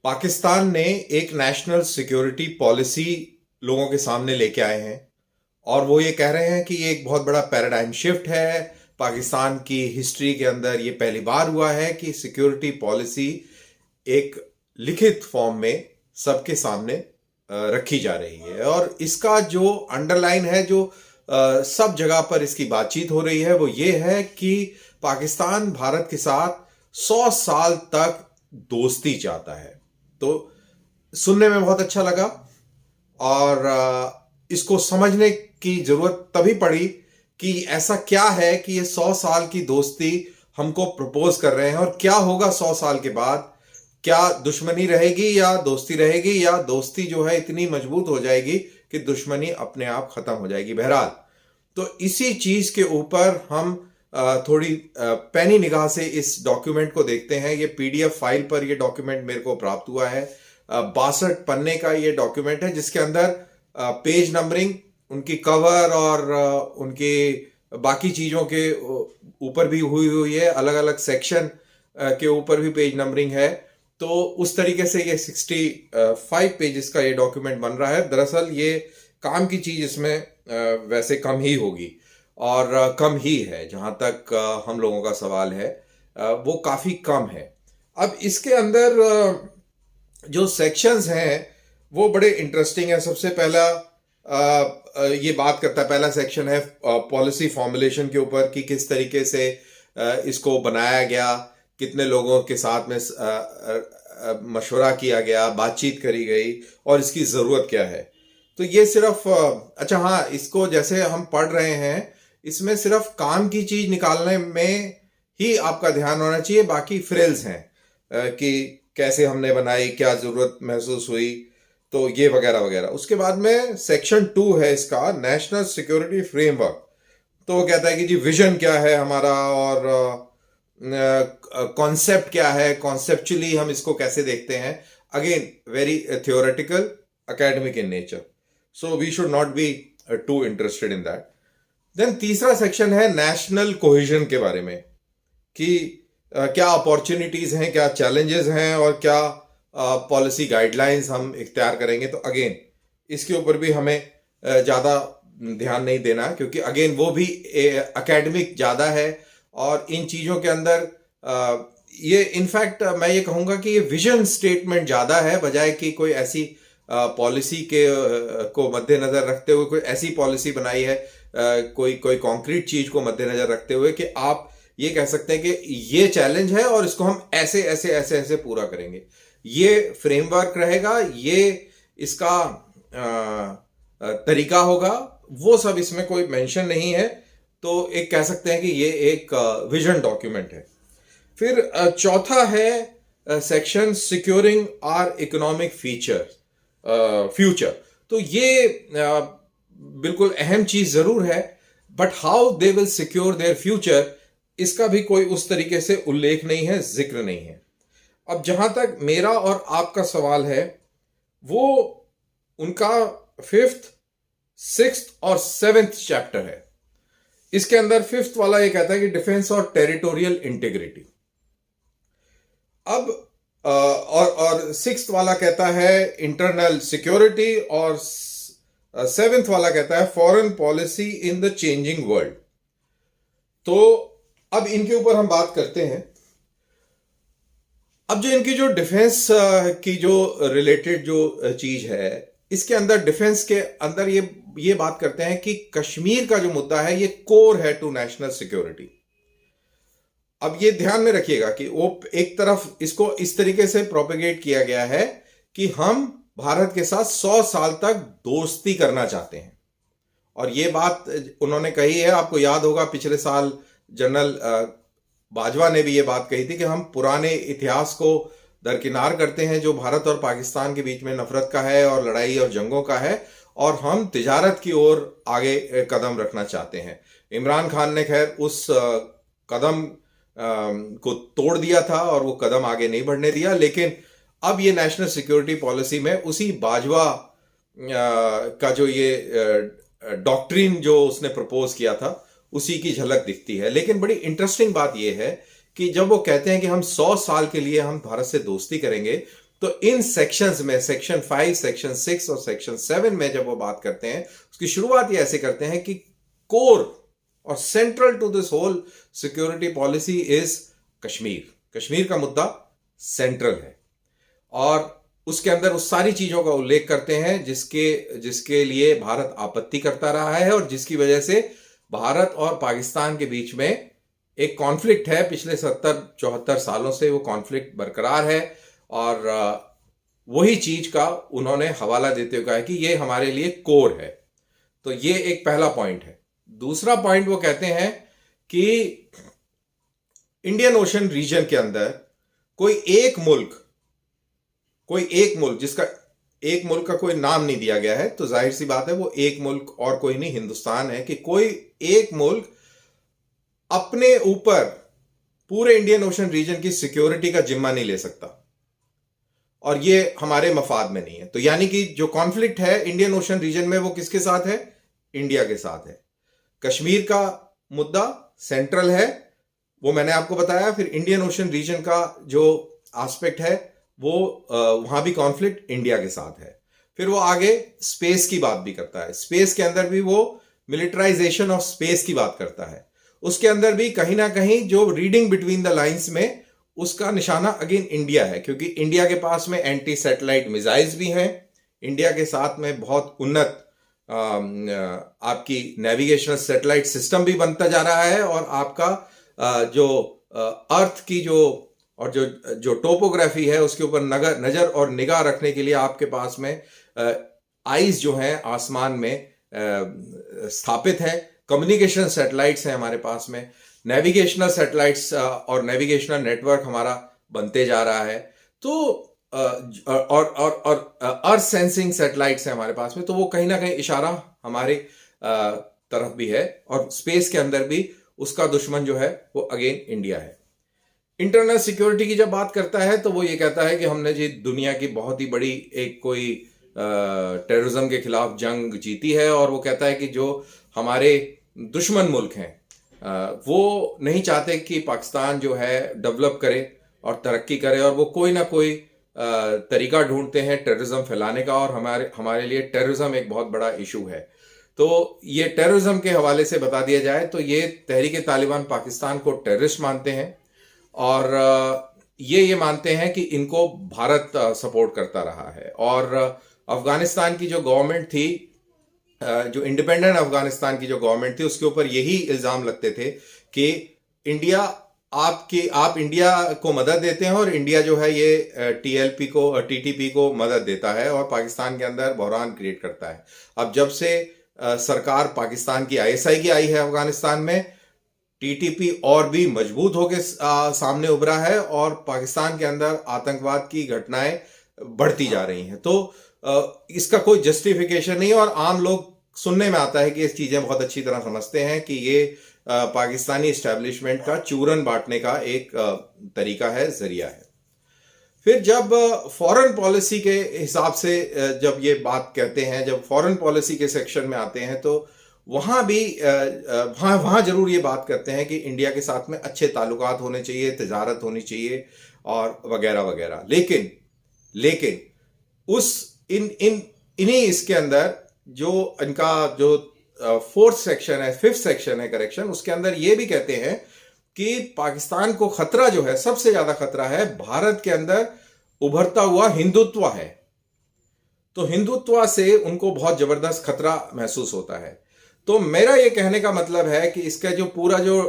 पाकिस्तान ने एक national security policy लोगों के सामने लेके आए हैं और वो ये कह रहे हैं कि ये एक बहुत बड़ा पैराडाइम शिफ्ट है। पाकिस्तान की हिस्ट्री के अंदर ये पहली बार हुआ है कि सिक्योरिटी पॉलिसी एक लिखित फॉर्म में सबके सामने रखी जा रही है और इसका जो अंडरलाइन है, जो सब जगह पर इसकी बातचीत हो रही है, वो ये है कि पाकिस्तान भारत के साथ 100 साल तक दोस्ती चाहता है। तो सुनने में बहुत अच्छा लगा और इसको समझने की जरूरत तभी पड़ी कि ऐसा क्या है कि ये 100 साल की दोस्ती हमको प्रपोज कर रहे हैं और क्या होगा 100 साल के बाद। क्या दुश्मनी रहेगी या दोस्ती रहेगी, या दोस्ती जो है इतनी मजबूत हो जाएगी कि दुश्मनी अपने आप खत्म हो जाएगी। बहरहाल, तो इसी चीज के ऊपर हम थोड़ी पैनी निगाह से इस डॉक्यूमेंट को देखते हैं। ये पीडीएफ फाइल पर ये डॉक्यूमेंट मेरे को प्राप्त हुआ है। 62 पन्ने का ये डॉक्यूमेंट है जिसके अंदर पेज नंबरिंग, उनकी कवर और उनकी बाकी चीजों के ऊपर भी हुई है। अलग अलग सेक्शन के ऊपर भी पेज नंबरिंग है। तो उस तरीके से ये 65 पेजेस का ये डॉक्यूमेंट बन रहा है। दरअसल ये काम की चीज इसमें वैसे कम ही होगी और कम ही है। जहां तक हम लोगों का सवाल है वो काफी कम है। अब इसके अंदर जो सेक्शंस हैं वो बड़े इंटरेस्टिंग है। सबसे पहला ये बात करता है, पहला सेक्शन है पॉलिसी फॉर्मुलेशन के ऊपर कि किस तरीके से इसको बनाया गया, कितने लोगों के साथ में मशवरा किया गया, बातचीत करी गई और इसकी ज़रूरत क्या है। तो ये सिर्फ अच्छा हाँ, इसको जैसे हम पढ़ रहे हैं इसमें सिर्फ काम की चीज निकालने में ही आपका ध्यान होना चाहिए। बाकी फ्रिल्स हैं कि कैसे हमने बनाई, क्या ज़रूरत महसूस हुई, तो ये वगैरह वगैरह। उसके बाद में सेक्शन 2 है इसका, नेशनल सिक्योरिटी फ्रेमवर्क। तो वो कहता है कि जी विजन क्या है हमारा और कॉन्सेप्ट क्या है, कॉन्सेप्चुअली हम इसको कैसे देखते हैं। Again very theoretical, academic in nature, so we should not be too interested in that. Then तीसरा सेक्शन है नेशनल कोहेजन के बारे में कि क्या अपॉर्चुनिटीज हैं, क्या चैलेंजेस हैं और क्या पॉलिसी गाइडलाइंस हम इख्तियार करेंगे। तो अगेन इसके ऊपर भी हमें ज़्यादा ध्यान नहीं देना है क्योंकि अगेन वो भी एकेडमिक ज़्यादा है और इन चीज़ों के अंदर ये इनफैक्ट मैं ये कहूँगा कि ये विजन स्टेटमेंट ज़्यादा है, बजाय कि कोई ऐसी पॉलिसी के को मद्देनज़र रखते हुए कोई ऐसी पॉलिसी बनाई है, कोई कॉन्क्रीट चीज़ को मद्देनज़र रखते हुए कि आप ये कह सकते हैं कि ये चैलेंज है और इसको हम ऐसे ऐसे ऐसे ऐसे पूरा करेंगे। ये फ्रेमवर्क रहेगा, ये इसका तरीका होगा, वो सब इसमें कोई मेंशन नहीं है। तो एक कह सकते हैं कि ये एक विजन डॉक्यूमेंट है। फिर चौथा है section securing our economic future. तो ये बिल्कुल अहम चीज जरूर है, but how they will secure their future, इसका भी कोई उस तरीके से उल्लेख नहीं है, जिक्र नहीं है। अब जहां तक मेरा और आपका सवाल है वो उनका 5th, 6th और 7th चैप्टर है। इसके अंदर 5th वाला ये कहता है कि डिफेंस और टेरिटोरियल इंटीग्रिटी। अब और 6th वाला कहता है इंटरनल सिक्योरिटी और 7th वाला कहता है foreign policy in the changing world. तो अब इनके ऊपर हम बात करते हैं। अब जो इनकी जो डिफेंस की जो रिलेटेड जो चीज है, इसके अंदर डिफेंस के अंदर ये बात करते हैं कि कश्मीर का जो मुद्दा है ये कोर है टू नेशनल सिक्योरिटी। अब ये ध्यान में रखिएगा कि वो एक तरफ इसको इस तरीके से प्रोपेगेट किया गया है कि हम भारत के साथ 100 साल तक दोस्ती करना चाहते हैं और ये बात उन्होंने कही है। आपको याद होगा पिछले साल जनरल बाजवा ने भी ये बात कही थी कि हम पुराने इतिहास को दरकिनार करते हैं जो भारत और पाकिस्तान के बीच में नफरत का है और लड़ाई और जंगों का है, और हम तिजारत की ओर आगे कदम रखना चाहते हैं। इमरान खान ने खैर उस कदम को तोड़ दिया था और वो कदम आगे नहीं बढ़ने दिया, लेकिन अब ये नेशनल सिक्योरिटी पॉलिसी में उसी बाजवा का जो ये डॉक्ट्रिन जो उसने प्रपोज किया था उसी की झलक दिखती है। लेकिन बड़ी इंटरेस्टिंग बात यह है कि जब वो कहते हैं कि हम 100 साल के लिए हम भारत से दोस्ती करेंगे, तो इन सेक्शंस में सेक्शन 5, सेक्शन 6 और सेक्शन 7 में जब वो बात करते हैं, उसकी शुरुआत ये ऐसे करते हैं कि कोर और central to this whole security policy is Kashmir. Kashmir का मुद्दा सेंट्रल है और उसके अंदर उस सारी चीजों का उल्लेख करते हैं जिसके लिए भारत आपत्ति करता रहा है और जिसकी वजह से भारत और पाकिस्तान के बीच में एक कॉन्फ्लिक्ट है। पिछले 70-74 सालों से वो कॉन्फ्लिक्ट बरकरार है और वही चीज का उन्होंने हवाला देते हुए कहा है कि ये हमारे लिए कोर है। तो ये एक पहला पॉइंट है। दूसरा पॉइंट वो कहते हैं कि इंडियन ओशन रीजन के अंदर कोई एक मुल्क जिसका एक मुल्क का कोई नाम नहीं दिया गया है, तो जाहिर सी बात है वो एक मुल्क और कोई नहीं हिंदुस्तान है, कि कोई एक मुल्क अपने ऊपर पूरे इंडियन ओशन रीजन की सिक्योरिटी का जिम्मा नहीं ले सकता और ये हमारे मफाद में नहीं है। तो यानी कि जो कॉन्फ्लिक्ट है इंडियन ओशन रीजन में वो किसके साथ है? इंडिया के साथ है। कश्मीर का मुद्दा सेंट्रल है, वो मैंने आपको बताया। फिर इंडियन ओशन रीजन का जो एस्पेक्ट है वो वहां भी कॉन्फ्लिक्ट इंडिया के साथ है। फिर वो आगे स्पेस की बात भी करता है, स्पेस के अंदर भी वो मिलिटराइजेशन ऑफ स्पेस की बात करता है। उसके अंदर भी कहीं ना कहीं जो रीडिंग बिटवीन द लाइंस में उसका निशाना अगेन इंडिया है, क्योंकि इंडिया के पास में एंटी सैटेलाइट मिसाइल्स भी हैं, इंडिया के साथ में बहुत उन्नत आपकी नेविगेशनल सैटेलाइट सिस्टम भी बनता जा रहा है और आपका जो अर्थ की जो टोपोग्राफी है उसके ऊपर नजर और निगाह रखने के लिए आपके पास में आइज जो हैं आसमान में स्थापित है। कम्युनिकेशन सैटेलाइट्स हैं हमारे पास में, नेविगेशनल सैटेलाइट्स और नेविगेशनल नेटवर्क हमारा बनते जा रहा है। तो और अर्थ सेंसिंग सैटेलाइट्स हैं हमारे पास में। तो वो कहीं ना कहीं इशारा हमारे तरफ भी है और स्पेस के अंदर भी उसका दुश्मन जो है वो अगेन इंडिया है। इंटरनल सिक्योरिटी की जब बात करता है तो वो ये कहता है कि हमने जी दुनिया की बहुत ही बड़ी एक कोई टेररिज्म के खिलाफ जंग जीती है और वो कहता है कि जो हमारे दुश्मन मुल्क हैं वो नहीं चाहते कि पाकिस्तान जो है डेवलप करे और तरक्की करे और वो कोई ना कोई तरीका ढूंढते हैं टेररिज्म फैलाने का और हमारे लिए टेररिज्म एक बहुत बड़ा इशू है। तो ये टेररिज्म के हवाले से बता दिया जाए तो ये तहरीक तालिबान पाकिस्तान को टेररिस्ट मानते हैं और ये मानते हैं कि इनको भारत सपोर्ट करता रहा है। और अफगानिस्तान की जो गवर्नमेंट थी, जो इंडिपेंडेंट अफगानिस्तान की जो गवर्नमेंट थी, उसके ऊपर यही इल्जाम लगते थे कि आप इंडिया को मदद देते हैं और इंडिया जो है ये टीटीपी को मदद देता है और पाकिस्तान के अंदर बहरान क्रिएट करता है। अब जब से सरकार पाकिस्तान की आईएसआई की आई है अफगानिस्तान में, टीटीपी और भी मजबूत होकर सामने उभरा है और पाकिस्तान के अंदर आतंकवाद की घटनाएं बढ़ती जा रही हैं। तो इसका कोई जस्टिफिकेशन नहीं और आम लोग सुनने में आता है कि इस चीजें बहुत अच्छी तरह समझते हैं कि ये पाकिस्तानी एस्टेब्लिशमेंट का चूरन बांटने का एक तरीका है, जरिया है। फिर जब फॉरेन पॉलिसी के हिसाब से जब ये बात कहते हैं, जब फॉरेन पॉलिसी के सेक्शन में आते हैं तो वहां भी वहां जरूर ये बात करते हैं कि इंडिया के साथ में अच्छे ताल्लुकात होने चाहिए, तिजारत होनी चाहिए और वगैरह वगैरह। लेकिन इन्हीं इसके अंदर जो इनका जो फोर्थ सेक्शन है, फिफ्थ सेक्शन है करेक्शन, उसके अंदर ये भी कहते हैं कि पाकिस्तान को खतरा जो है, सबसे ज्यादा खतरा है भारत के अंदर उभरता हुआ हिंदुत्व है। तो हिंदुत्व से उनको बहुत जबरदस्त खतरा महसूस होता है। तो मेरा ये कहने का मतलब है कि इसका जो पूरा जो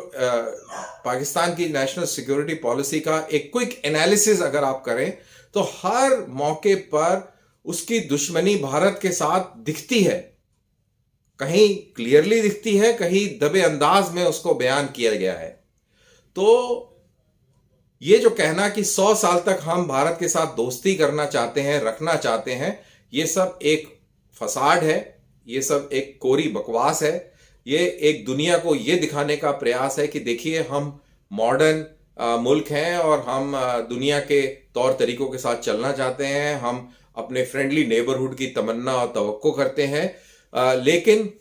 पाकिस्तान की नेशनल सिक्योरिटी पॉलिसी का एक क्विक एनालिसिस अगर आप करें तो हर मौके पर उसकी दुश्मनी भारत के साथ दिखती है, कहीं क्लियरली दिखती है, कहीं दबे अंदाज में उसको बयान किया गया है। तो ये जो कहना कि 100 साल तक हम भारत के साथ दोस्ती करना चाहते हैं, रखना चाहते हैं, ये सब एक फसाड है, ये सब एक कोरी बकवास है। ये एक दुनिया को ये दिखाने का प्रयास है कि देखिए हम मॉडर्न मुल्क हैं और हम दुनिया के तौर तरीकों के साथ चलना चाहते हैं, हम अपने फ्रेंडली नेबरहुड की तमन्ना और तवक्को करते हैं। लेकिन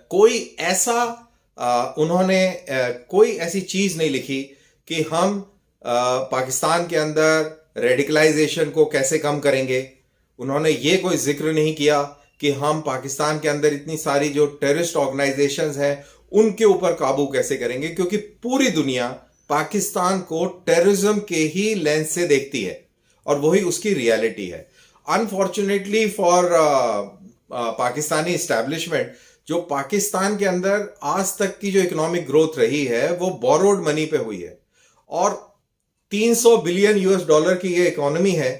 कोई ऐसा उन्होंने कोई ऐसी चीज नहीं लिखी कि हम पाकिस्तान के अंदर रेडिकलाइजेशन को कैसे कम करेंगे। उन्होंने ये कोई जिक्र नहीं किया कि हम पाकिस्तान के अंदर इतनी सारी जो टेररिस्ट ऑर्गेनाइजेशंस हैं उनके ऊपर काबू कैसे करेंगे, क्योंकि पूरी दुनिया पाकिस्तान को टेररिज्म के ही लेंस से देखती है और वही उसकी रियलिटी है। अनफॉर्चुनेटली फॉर पाकिस्तानी इस्टेब्लिशमेंट, जो पाकिस्तान के अंदर आज तक की जो इकोनॉमिक ग्रोथ रही है वो बोरोड मनी पे हुई है और 300 बिलियन यूएस डॉलर की ये इकोनॉमी है।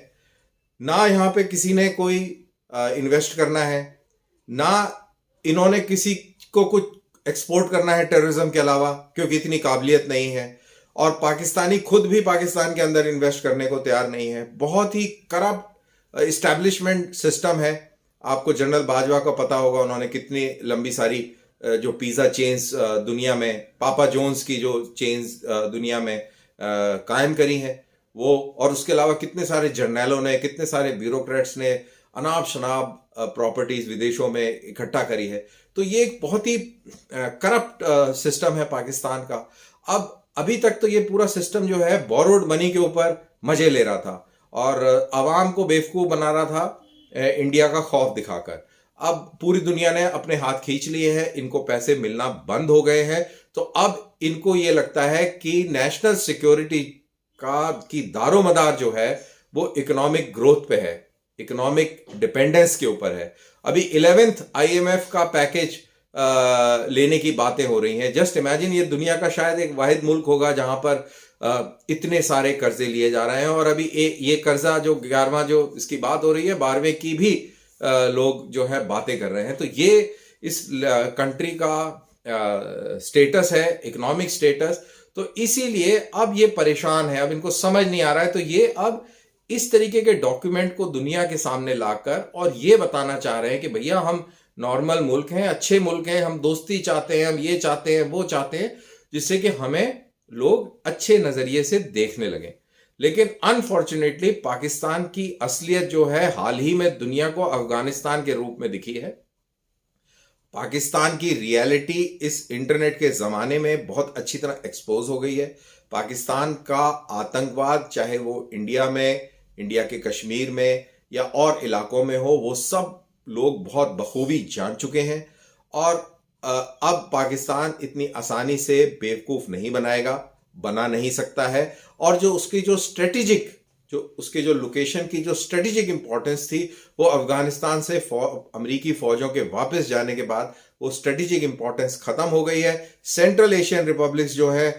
ना यहाँ पे किसी ने कोई इन्वेस्ट करना है, ना इन्होंने किसी को कुछ एक्सपोर्ट करना है टेररिज्म के अलावा, क्योंकि इतनी काबिलियत नहीं है। और पाकिस्तानी खुद भी पाकिस्तान के अंदर इन्वेस्ट करने को तैयार नहीं है। बहुत ही करप्ट इस्टेब्लिशमेंट सिस्टम है। आपको जनरल बाजवा का पता होगा, उन्होंने कितनी लंबी सारी जो पिज़्ज़ा चेन्स दुनिया में, पापा जोन्स की जो चेन्स दुनिया में कायम करी हैं वो, और उसके अलावा कितने सारे जर्नैलों ने, कितने सारे ब्यूरोक्रेट्स ने अनाप शनाप प्रॉपर्टीज विदेशों में इकट्ठा करी है। तो ये एक बहुत ही करप्ट सिस्टम है पाकिस्तान का। अब अभी तक तो ये पूरा सिस्टम जो है बोरोड मनी के ऊपर मजे ले रहा था और आवाम को बेवकूफ बना रहा था इंडिया का खौफ दिखाकर। अब पूरी दुनिया ने अपने हाथ खींच लिए हैं, इनको पैसे मिलना बंद हो गए हैं। तो अब इनको ये लगता है कि नेशनल सिक्योरिटी की दारोमदार जो है वो इकोनॉमिक ग्रोथ पे है, इकोनॉमिक डिपेंडेंस के ऊपर है। अभी 11th IMF का पैकेज लेने की बातें हो रही हैं। जस्ट इमेजिन, ये दुनिया का शायद एक वाहिद मुल्क होगा जहां पर इतने सारे कर्जे लिए जा रहे हैं। और अभी ये कर्जा जो 11वां जो इसकी बात हो रही है, 12वें की भी लोग जो है बातें कर रहे हैं। तो ये इस कंट्री का स्टेटस है, इकोनॉमिक स्टेटस। तो इसीलिए अब ये परेशान है, अब इनको समझ नहीं आ रहा है। तो ये अब इस तरीके के डॉक्यूमेंट को दुनिया के सामने लाकर और ये बताना चाह रहे हैं कि भैया हम नॉर्मल मुल्क हैं, अच्छे मुल्क हैं, हम दोस्ती चाहते हैं, हम ये चाहते हैं, वो चाहते हैं, जिससे कि हमें लोग अच्छे नजरिए से देखने लगे। लेकिन अनफॉर्चुनेटली पाकिस्तान की असलियत जो है हाल ही में दुनिया को अफगानिस्तान के रूप में दिखी है। पाकिस्तान की रियलिटी इस इंटरनेट के जमाने में बहुत अच्छी तरह एक्सपोज हो गई है। पाकिस्तान का आतंकवाद, चाहे वो इंडिया में, इंडिया के कश्मीर में या और इलाकों में हो, वो सब लोग बहुत बखूबी जान चुके हैं। और अब पाकिस्तान इतनी आसानी से बेवकूफ नहीं बनाएगा, बना नहीं सकता है। और जो उसकी जो स्ट्रेटेजिक, जो उसके जो लोकेशन की जो स्ट्रेटेजिक इंपॉर्टेंस थी, वो अफगानिस्तान से अमेरिकी फौजों के वापस जाने के बाद वो स्ट्रेटेजिक इंपॉर्टेंस खत्म हो गई है। सेंट्रल एशियन रिपब्लिक्स जो है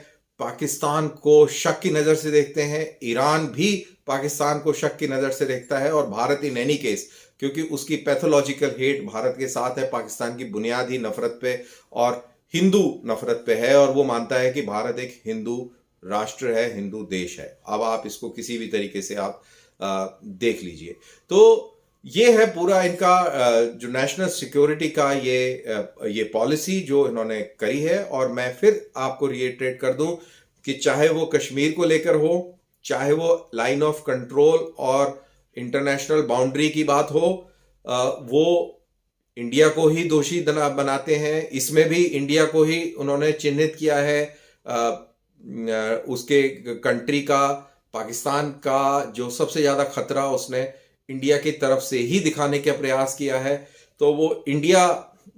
पाकिस्तान को शक की नजर से देखते हैं, ईरान भी पाकिस्तान को शक की नजर से देखता है, और भारत इन एनी केस, क्योंकि उसकी पैथोलॉजिकल हेट भारत के साथ है। पाकिस्तान की बुनियादी नफरत पे और हिंदू नफरत पे है, और वो मानता है कि भारत एक हिंदू राष्ट्र है, हिंदू देश है। अब आप इसको किसी भी तरीके से आप देख लीजिए। तो ये है पूरा इनका जो नेशनल सिक्योरिटी का ये पॉलिसी जो इन्होंने करी है। और मैं फिर आपको रिएटरेट कर दूं कि चाहे वो कश्मीर को लेकर हो, चाहे वो लाइन ऑफ कंट्रोल और इंटरनेशनल बाउंड्री की बात हो, वो इंडिया को ही दोषी बनाते हैं। इसमें भी इंडिया को ही उन्होंने चिन्हित किया है, उसके कंट्री का, पाकिस्तान का जो सबसे ज्यादा खतरा उसने इंडिया की तरफ से ही दिखाने का प्रयास किया है। तो वो इंडिया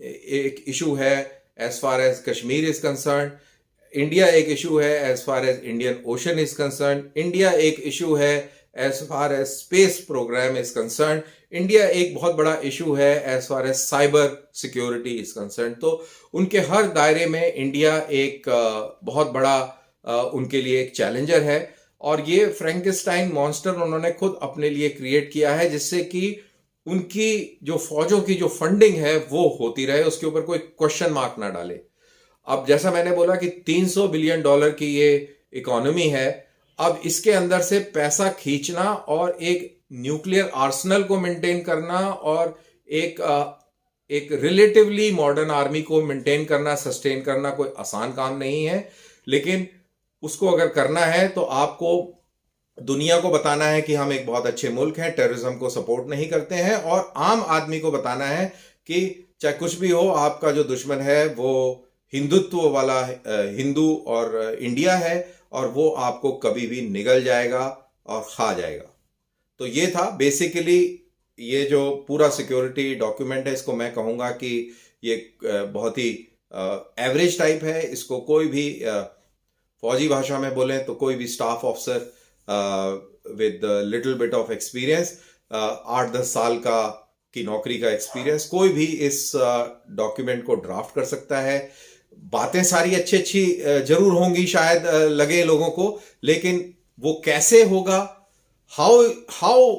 एक इशू है as far as Kashmir is concern, India एक इशू है as far as Indian Ocean is concern, India एक इशू है as far as space programme is concern, India एक बहुत बड़ा इशू है as far as cyber security is concern. तो उनके हर दायरे में इंडिया एक बहुत बड़ा उनके लिए एक चैलेंजर है। और ये फ्रैंकेस्टाइन मॉन्स्टर उन्होंने खुद अपने लिए क्रिएट किया है, जिससे कि उनकी जो फौजों की जो फंडिंग है वो होती रहे, उसके ऊपर कोई क्वेश्चन मार्क ना डाले। अब जैसा मैंने बोला कि 300 बिलियन डॉलर की ये इकोनॉमी है, अब इसके अंदर से पैसा खींचना और एक न्यूक्लियर आर्सेनल को मेंटेन करना और एक रिलेटिवली मॉडर्न आर्मी को मेंटेन करना, सस्टेन करना कोई आसान काम नहीं है। लेकिन उसको अगर करना है तो आपको दुनिया को बताना है कि हम एक बहुत अच्छे मुल्क हैं, टेररिज्म को सपोर्ट नहीं करते हैं, और आम आदमी को बताना है कि चाहे कुछ भी हो, आपका जो दुश्मन है वो हिंदुत्व वाला हिंदू और इंडिया है, और वो आपको कभी भी निगल जाएगा, और खा जाएगा। तो ये था बेसिकली, ये जो पूरा सिक्योरिटी डॉक्यूमेंट है, इसको मैं कहूँगा कि ये बहुत ही एवरेज टाइप है। इसको कोई भी फौजी भाषा में बोलें तो कोई भी staff officer with little bit of experience, 8-10 साल का की नौकरी का एक्सपीरियंस, कोई भी इस डॉक्यूमेंट को ड्राफ्ट कर सकता है। बातें सारी अच्छी अच्छी जरूर होंगी शायद लगे लोगों को, लेकिन वो कैसे होगा, how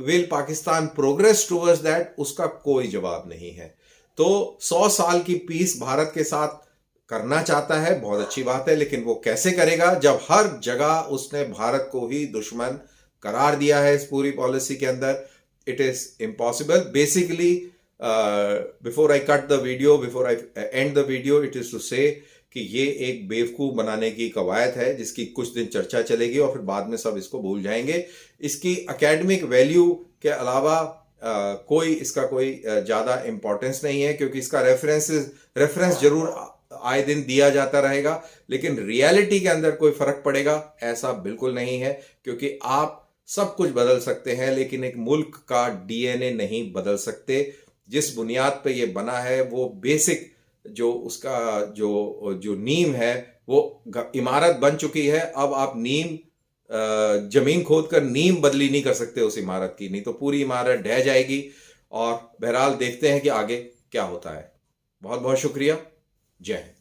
will Pakistan progress towards that, उसका कोई जवाब नहीं है। तो 100 साल की पीस भारत के साथ करना चाहता है, बहुत अच्छी बात है, लेकिन वो कैसे करेगा जब हर जगह उसने भारत को ही दुश्मन करार दिया है इस पूरी पॉलिसी के अंदर। It is impossible. Basically before I cut the video, before I end the video, it is to say कि ये एक बेवकूफ बनाने की कवायद है जिसकी कुछ दिन चर्चा चलेगी और फिर बाद में सब इसको भूल जाएंगे। इसकी एकेडमिक वैल्यू के अलावा इसका कोई ज्यादा इंपॉर्टेंस नहीं है, क्योंकि इसका रेफरेंस जरूर आए दिन दिया जाता रहेगा, लेकिन रियलिटी के अंदर कोई फर्क पड़ेगा ऐसा बिल्कुल नहीं है। क्योंकि आप सब कुछ बदल सकते हैं, लेकिन एक मुल्क का डीएनए नहीं बदल सकते। जिस बुनियाद पे ये बना है वो बेसिक जो उसका जो नींव है, वो इमारत बन चुकी है। अब आप नींव जमीन खोद कर नींव बदली नहीं कर सकते उस इमारत की, नहीं तो पूरी इमारत ढह जाएगी। और बहरहाल देखते हैं कि आगे क्या होता है। बहुत बहुत शुक्रिया। जय हिंद।